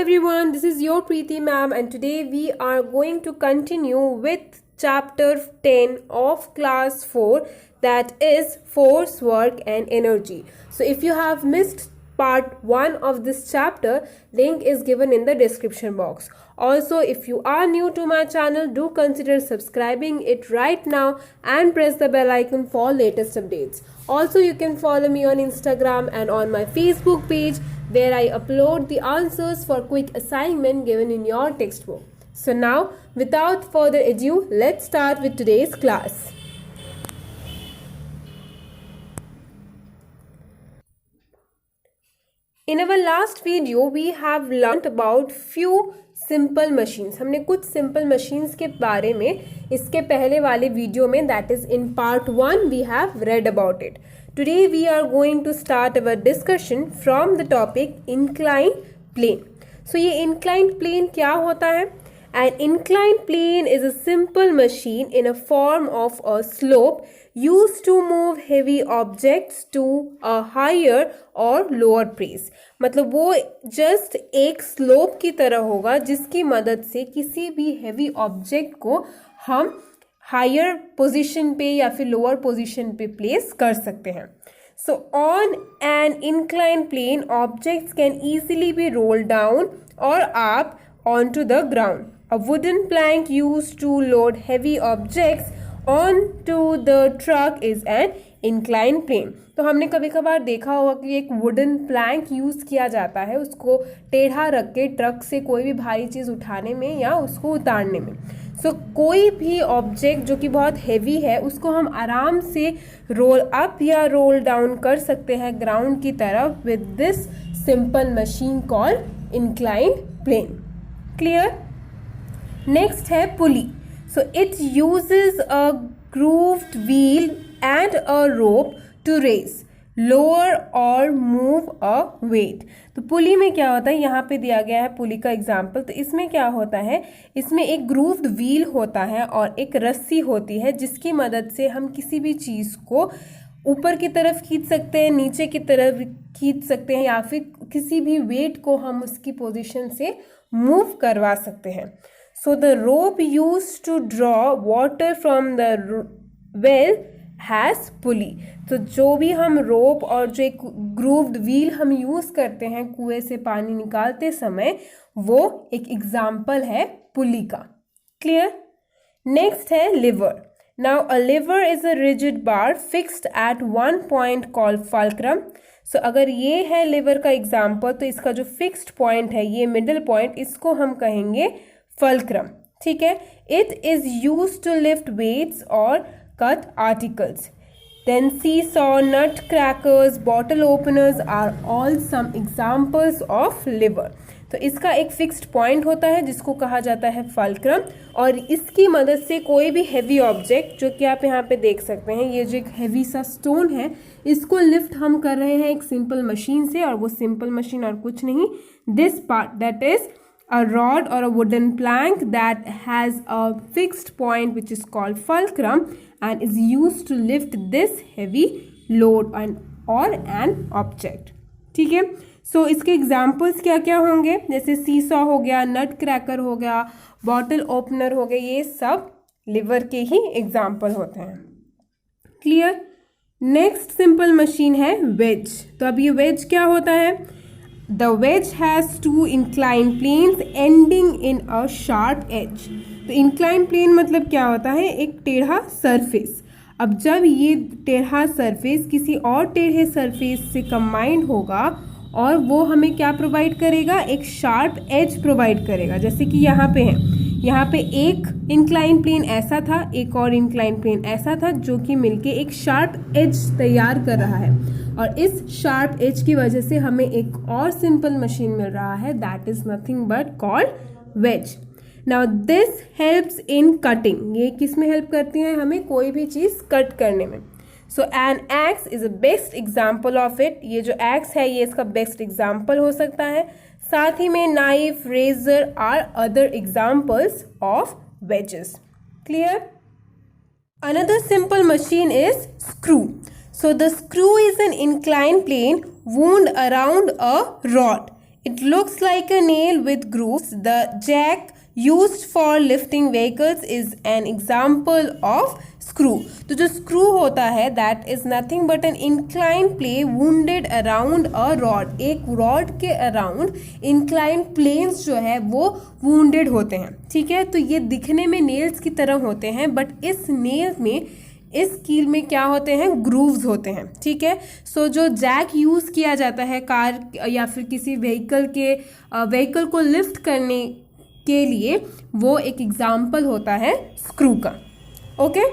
everyone, this is your Preeti ma'am and today we are going to continue with chapter 10 of class 4, that is force, work and energy. So if you have missed part 1 of this chapter, link is given in the description box. Also, if you are new to my channel, do consider subscribing it right now and press the bell icon for latest updates. Also, you can follow me on Instagram and on my Facebook page where I upload the answers for quick assignment given in your textbook. So now, without further ado, let's start with today's class. In our last video, we have learnt about few simple machines. हमने कुछ simple machines के बारे में इसके पहले वाले video में, that is in part 1, we have read about it. Today we are going to start our discussion from the topic inclined plane. So ये inclined plane क्या होता है? An inclined plane is a simple machine in a form of a slope used to move heavy objects to a higher or lower place. मतलब वो just एक slope की तरह होगा जिसकी मदद से किसी भी हेवी ऑब्जेक्ट को हम हायर पोजीशन पे या फिर लोअर पोजीशन पे प्लेस कर सकते हैं. So on an incline plane objects can easily be roll down और up onto the ground. A wooden plank used to load heavy objects onto the truck is an inclined plane. तो हमने कभी कभार देखा होगा कि एक वुडन प्लैंक यूज़ किया जाता है उसको टेढ़ा रख के ट्रक से कोई भी भारी चीज़ उठाने में या उसको उतारने में. सो कोई भी ऑब्जेक्ट जो कि बहुत हैवी है उसको हम आराम से रोल अप या रोल डाउन कर सकते हैं ग्राउंड की तरफ with this simple machine called inclined plane. Clear? Next है pulley. So it uses a grooved wheel and a rope to raise lower और मूव अ वेट. तो पुली में क्या होता है, यहाँ पे दिया गया है पुली का एग्जाम्पल. तो इसमें क्या होता है, इसमें एक ग्रूव्ड व्हील होता है और एक रस्सी होती है जिसकी मदद से हम किसी भी चीज़ को ऊपर की तरफ खींच सकते हैं, नीचे की तरफ खींच सकते हैं या फिर किसी भी वेट को हम उसकी पोजीशन से मूव करवा सकते हैं. So the rope used to draw water from the well has pulley. तो जो भी हम रोप और जो एक ग्रूव्ड व्हील हम यूज़ करते हैं कुएं से पानी निकालते समय, वो एक एग्जाम्पल है पुली का. क्लियर? नेक्स्ट है liver. Now a lever is a rigid bar fixed at one point called fulcrum. So अगर ये है lever का एग्जाम्पल तो इसका जो फिक्स्ड पॉइंट है, ये मिडिल पॉइंट, इसको हम कहेंगे fulcrum. ठीक है? It is used to lift weights or cut articles. Then seesaw, nutcrackers, bottle openers are all some examples of lever. तो इसका एक फिक्स्ड पॉइंट होता है जिसको कहा जाता है फल्क्रम और इसकी मदद से कोई भी हैवी ऑब्जेक्ट, जो कि आप यहाँ पे देख सकते हैं, ये जो एक हैवी सा स्टोन है, इसको लिफ्ट हम कर रहे हैं एक सिंपल मशीन से, और वो सिंपल मशीन और कुछ नहीं, this part that is a rod or a wooden plank that has a fixed point which is called fulcrum and is used to lift this heavy load or an object. ठीक है? सो इसके examples क्या क्या होंगे, जैसे seesaw हो गया, नट cracker हो गया, बॉटल ओपनर हो गया, ये सब लिवर के ही एग्जाम्पल होते हैं. क्लियर? नेक्स्ट सिंपल मशीन है वेज. तो अब ये वेज क्या होता है? The wedge has two incline planes ending in a sharp edge. तो इंक्लाइन प्लेन मतलब क्या होता है, एक टेढ़ा सरफेस. अब जब ये टेढ़ा सरफेस किसी और टेढ़े सरफेस से कंबाइंड होगा और वो हमें क्या प्रोवाइड करेगा, एक शार्प एज प्रोवाइड करेगा. जैसे कि यहाँ पे है, यहाँ पे एक इंक्लाइन प्लेन ऐसा था, एक और इंक्लाइन प्लेन ऐसा था, जो कि मिलके एक शार्प एज तैयार कर रहा है और इस शार्प एज की वजह से हमें एक और सिंपल मशीन मिल रहा है, that is nothing but called wedge. Now this helps in cutting. ये किस में हेल्प करती है, हमें कोई भी चीज़ कट करने में. So an axe is a best example of it. ये जो एक्स है ये इसका बेस्ट एग्जाम्पल हो सकता है. साथ ही में knife, razor are other examples of wedges. Clear? Another simple machine is screw. So the screw is an inclined plane wound around a rod. It looks like a nail with grooves. The jack used for lifting vehicles is an example of screw. तो जो screw होता है that is nothing but an inclined plane wounded around a rod. एक rod के around inclined planes जो है वो wounded होते हैं, ठीक है। तो ये दिखने में nails की तरह होते हैं, but इस nail में, इस कील में क्या होते हैं, ग्रूव्स होते हैं, ठीक है। सो जो जैक यूज़ किया जाता है कार या फिर किसी व्हीकल को लिफ्ट करने के लिए, वो एक एग्जाम्पल होता है स्क्रू का। Okay,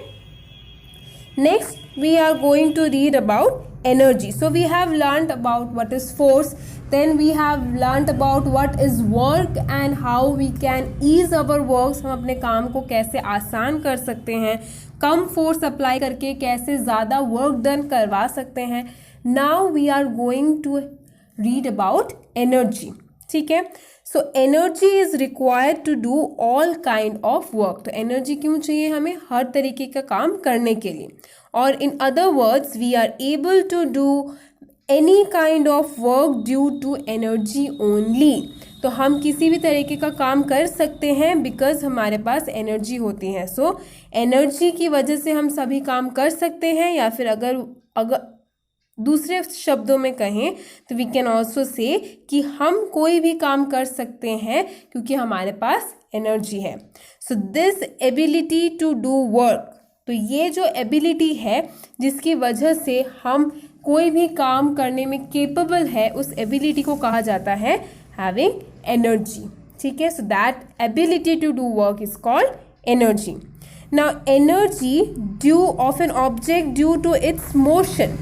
next we are going to read about energy. So we have learnt about what is force, then we have learnt about what is work and how we can ease our works. हम अपने काम को कैसे आसान कर सकते हैं, कम force apply करके कैसे ज़्यादा वर्क डन करवा सकते हैं. Now we are going to read about energy, ठीक है. So energy is required to do all kind of work. तो एनर्जी क्यों चाहिए हमें, हर तरीके का काम करने के लिए. और in other words we are able to do any kind of work due to energy only. तो हम किसी भी तरीके का काम कर सकते हैं बिकॉज हमारे पास एनर्जी होती है. सो एनर्जी की वजह से हम सभी काम कर सकते हैं, या फिर अगर दूसरे शब्दों में कहें तो वी कैन ऑल्सो से कि हम कोई भी काम कर सकते हैं क्योंकि हमारे पास एनर्जी है. So this ability to do work, तो ये जो एबिलिटी है जिसकी वजह से हम कोई भी काम करने में केपेबल है, उस एबिलिटी को कहा जाता है हैविंग एनर्जी, ठीक है. So that ability to do work is called energy. Now energy due of an object due to its motion.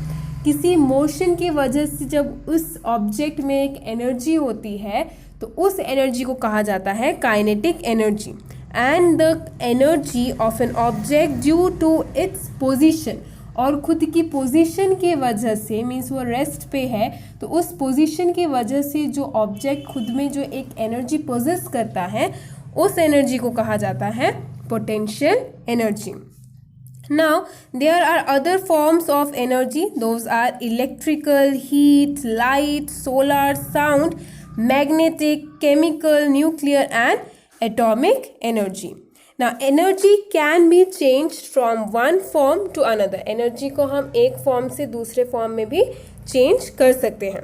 किसी मोशन की वजह से जब उस ऑब्जेक्ट में एक एनर्जी होती है तो उस एनर्जी को कहा जाता है kinetic energy. And the energy of an object due to its position, और खुद की पोजीशन की वजह से, मीन्स वो रेस्ट पे है, तो उस पोजीशन की वजह से जो ऑब्जेक्ट खुद में जो एक एनर्जी पोजेस करता है, उस एनर्जी को कहा जाता है potential energy. Now there are other forms of energy. Those are electrical, heat, light, solar, sound, magnetic, chemical, nuclear and atomic energy. Now energy can be changed from one form to another. Energy को हम एक form से दूसरे form में भी change कर सकते हैं.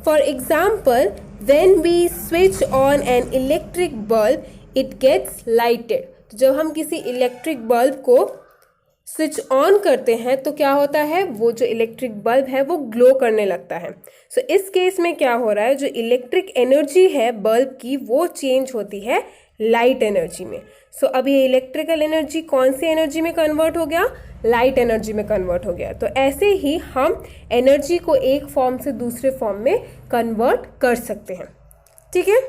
For example, when we switch on an electric bulb, it gets lighted. तो जब हम किसी इलेक्ट्रिक बल्ब को स्विच ऑन करते हैं तो क्या होता है, वो जो इलेक्ट्रिक बल्ब है वो ग्लो करने लगता है. सो इस केस में क्या हो रहा है, जो इलेक्ट्रिक एनर्जी है बल्ब की वो चेंज होती है लाइट एनर्जी में. सो अब ये इलेक्ट्रिकल एनर्जी कौन सी एनर्जी में कन्वर्ट हो गया, लाइट एनर्जी में कन्वर्ट हो गया. तो ऐसे ही हम एनर्जी को एक फॉर्म से दूसरे फॉर्म में कन्वर्ट कर सकते हैं, ठीक है.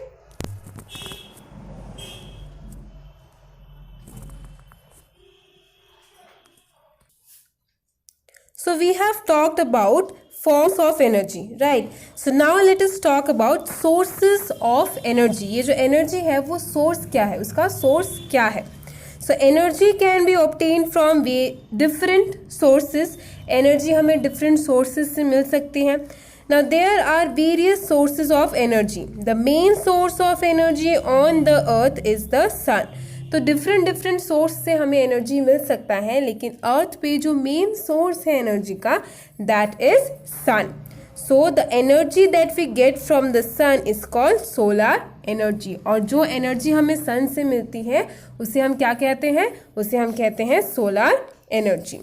So we have talked about forms of energy, right? So now let us talk about sources of energy. ये जो energy है वो source क्या है, उसका source क्या है? So energy can be obtained from different sources. Energy हमें different sources से मिल सकती है. Now there are various sources of energy. The main source of energy on the earth is the sun. तो डिफरेंट सोर्स से हमें energy मिल सकता है, लेकिन अर्थ पे जो मेन सोर्स है एनर्जी का that is sun. So the energy that we get from the sun is called solar energy. और जो एनर्जी हमें सन से मिलती है उसे हम क्या कहते हैं, उसे हम कहते हैं solar energy.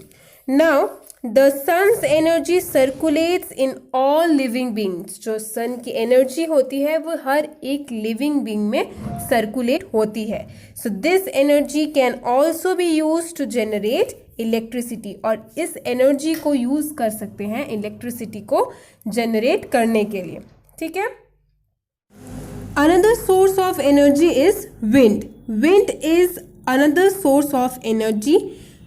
Now the sun's energy circulates in all living beings. जो सन की एनर्जी होती है वो हर एक लिविंग बींग में सर्कुलेट होती है. So this energy can also be use to generate electricity. और इस एनर्जी को यूज कर सकते हैं इलेक्ट्रिसिटी को जनरेट करने के लिए, ठीक है. Another source of energy is wind. Wind is another source of energy.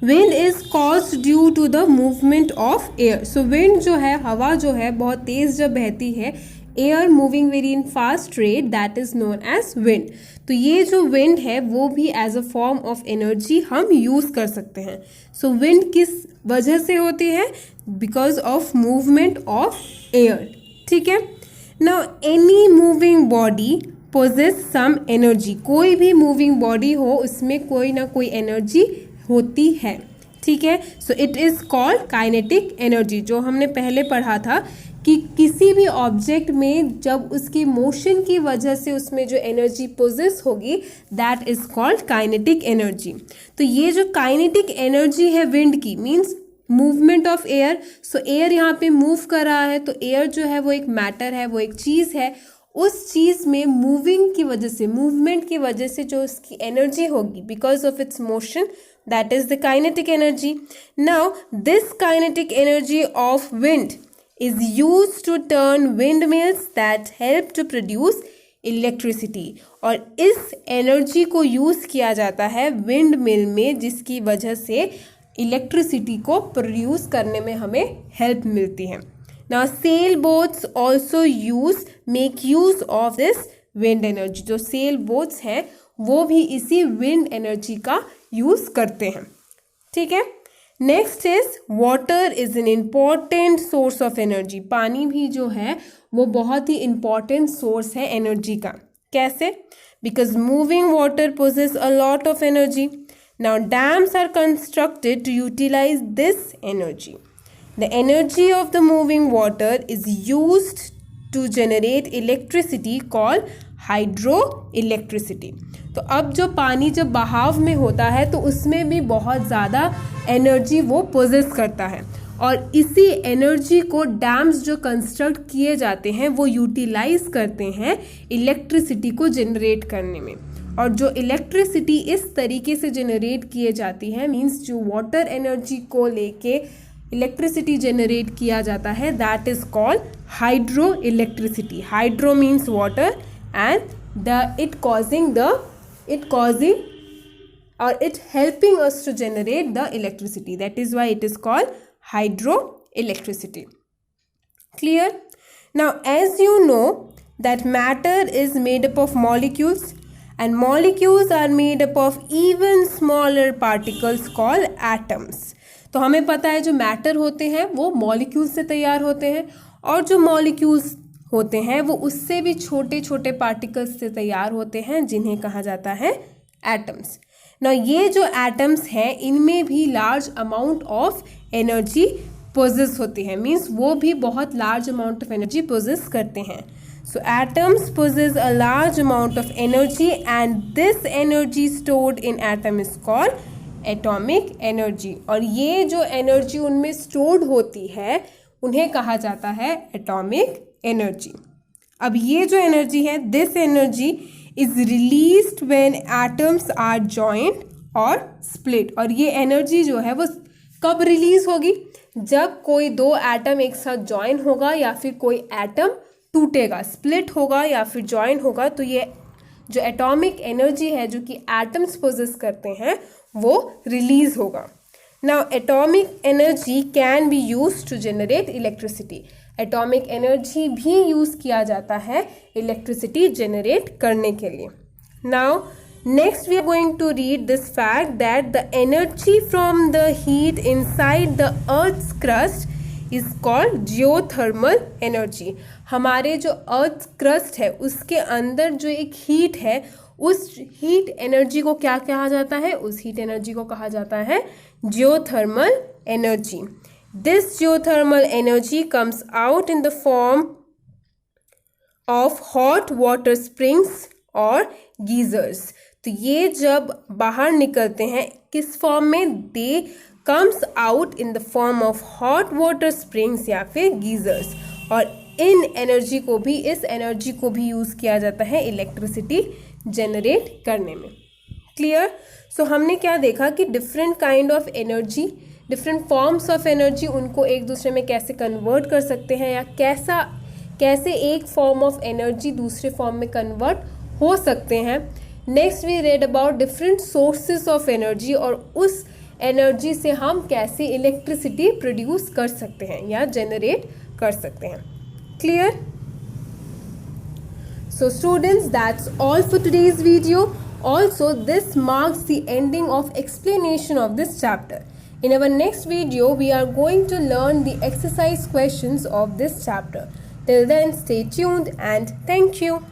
Wind is caused due to the movement of air. So wind जो है, हवा जो है बहुत तेज जब बहती है, air moving very in fast rate, that is known as wind. तो ये जो विंड है वो भी as a form of energy हम यूज कर सकते हैं. सो विंड किस वजह से होती है, because of movement of air, ठीक है. Now any moving body possess some energy, कोई भी मूविंग बॉडी हो उसमें कोई ना कोई एनर्जी होती है, ठीक है। So it is called kinetic energy, जो हमने पहले पढ़ा था कि किसी भी ऑब्जेक्ट में जब उसकी मोशन की वजह से उसमें जो एनर्जी पोजेस होगी that is called kinetic energy. तो ये जो काइनेटिक एनर्जी है विंड की, means movement of air, so air यहाँ पे मूव कर रहा है, तो एयर जो है वो एक मैटर है, वो एक चीज़ है, उस चीज़ में मूविंग की वजह से, मूवमेंट की वजह से जो उसकी एनर्जी होगी because of its motion, that is the kinetic energy. Now this kinetic energy of wind is used to turn windmills that help to produce electricity, और इस एनर्जी को यूज़ किया जाता है विंड मिल में, जिसकी वजह से इलेक्ट्रिसिटी को प्रोड्यूस करने में हमें हेल्प मिलती है। Now sail boats also make use of this wind energy, जो सेल बोट्स हैं वो भी इसी विंड एनर्जी का यूज़ करते हैं, ठीक है। Next is water is an important source of energy, पानी भी जो है वो बहुत ही इम्पॉर्टेंट सोर्स है एनर्जी का। कैसे? Because moving water possess a lot of energy. Now dams are constructed to utilize this energy. The energy of the moving water is used to generate electricity called hydro electricity. तो अब जो पानी जब बहाव में होता है तो उसमें भी बहुत ज़्यादा एनर्जी वो पोजेस करता है, और इसी एनर्जी को डैम्स जो कंस्ट्रक्ट किए जाते हैं वो यूटिलाइज करते हैं इलेक्ट्रिसिटी को जनरेट करने में। और जो इलेक्ट्रिसिटी इस तरीके से जनरेट किए जाती है, मीन्स जो वाटर एनर्जी को लेके इलेक्ट्रिसिटी जनरेट किया जाता है, that is called hydro electricity. Hydro means water and it causing or it helping us to generate the electricity, that is why it is called hydroelectricity. Clear? Now as you know that matter is made up of molecules, and molecules are made up of even smaller particles called atoms. तो हमें पता है जो matter होते हैं वो molecules से तैयार होते हैं, और जो मॉलिक्यूल्स होते हैं वो उससे भी छोटे छोटे पार्टिकल्स से तैयार होते हैं, जिन्हें कहा जाता है एटम्स। ना ये जो एटम्स हैं इनमें भी large amount of energy possess होती है, मीन्स वो भी बहुत large amount of energy possess करते हैं। So atoms possess a large amount of energy and this energy stored in atom is called atomic energy. और ये जो एनर्जी उनमें स्टोर्ड होती है उन्हें कहा जाता है एटॉमिक एनर्जी। अब ये जो एनर्जी है, this energy is released when atoms are joint और स्प्लिट। और ये एनर्जी जो है वो कब रिलीज होगी? जब कोई दो एटम एक साथ जॉइन होगा या फिर कोई एटम टूटेगा, स्प्लिट होगा या फिर जॉइन होगा, तो ये जो एटॉमिक एनर्जी है जो कि एटम्स पोजेस करते हैं वो रिलीज होगा। Now atomic energy can be used to generate electricity. Atomic energy भी यूज़ किया जाता है इलेक्ट्रिसिटी जनरेट करने के लिए। Now next we are going to read this fact that the energy from the heat inside the earth's crust is called geothermal energy. हमारे जो earth crust है उसके अंदर जो एक हीट है, उस हीट एनर्जी को क्या कहा जाता है? उस हीट एनर्जी को कहा जाता है geothermal energy. This geothermal energy comes out in the form of hot water springs or geysers. तो ये जब बाहर निकलते हैं किस फॉर्म में? They comes out in the form of hot water springs या फिर geysers। और इन एनर्जी को भी, इस एनर्जी को भी यूज़ किया जाता है इलेक्ट्रिसिटी जनरेट करने में। क्लियर? सो हमने क्या देखा कि different kind of energy, different forms of energy, उनको एक दूसरे में कैसे कन्वर्ट कर सकते हैं, या कैसे एक फॉर्म ऑफ एनर्जी दूसरे फॉर्म में कन्वर्ट हो सकते हैं। Next we read about different sources of energy, और उस एनर्जी से हम कैसे इलेक्ट्रिसिटी प्रोड्यूस कर सकते हैं या जनरेट कर सकते हैं। Clear? So students, that's all for today's video. Also, this marks the ending of explanation of this chapter. In our next video, we are going to learn the exercise questions of this chapter. Till then, stay tuned and thank you.